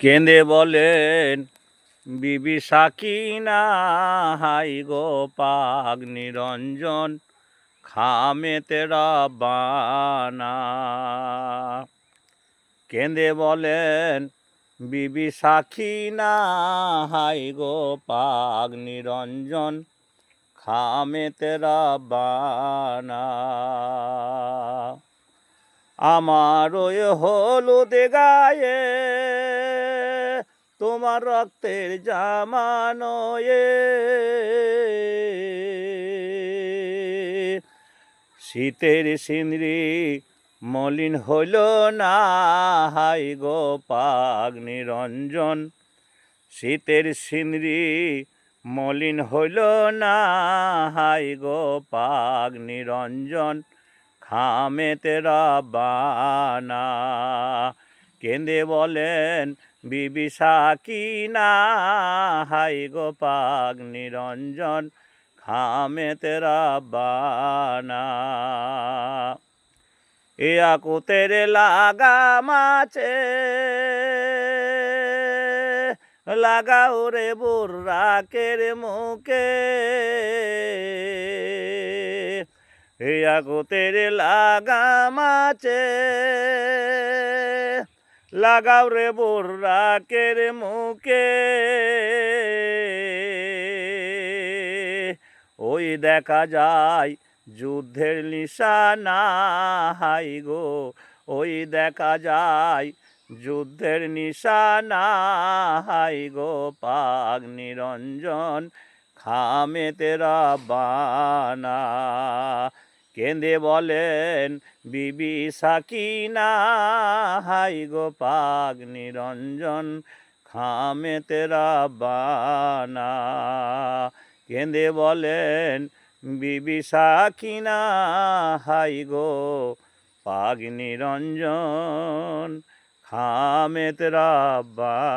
কেঁদে বলেন বিবি সাকিনা, হাই গো পাক নিরঞ্জন, খামেতে রব্বানা। কেঁদে বলেন বিবি সাকিনা, হাই গো পাক নিরঞ্জন, খামেতে রব্বানা। আমার ওই হলুদ গায়ে তোমার রক্তের জামানয়ে, শীতের সিন্দ্রি মলিন হইল না, হাই গো পাক নিরঞ্জন, শীতের সিন্দ্রি মলিন হইল না, হাই গো পাক নিরঞ্জন, খামেতে রব্বানা। কেঁদে বলেন বিবি সাকিনা, হাই গো পাক নিরঞ্জন, খামেতে রব্বানা। এ আকুতের লাগাম আছে, লাগাও রে বুর্রাকের মুখে, এ আকুতের লাগাম আছে, লাগাও রে বুর্রাকের মুখে। ওই দেখা যায় যুদ্ধের নিশানা, হাই গো ওই দেখা যায় যুদ্ধের নিশানা, হাই গো পাক নিরঞ্জন, খামেতে রব্বানা। কেঁদে বলেন বিবি সাকিনা, হাই গো পাক নিরঞ্জন, খামেতে রব্বানা। কেঁদে বলেন বিবি সাকিনা, হাই গো পাক নিরঞ্জন, খামেতে রব্বানা।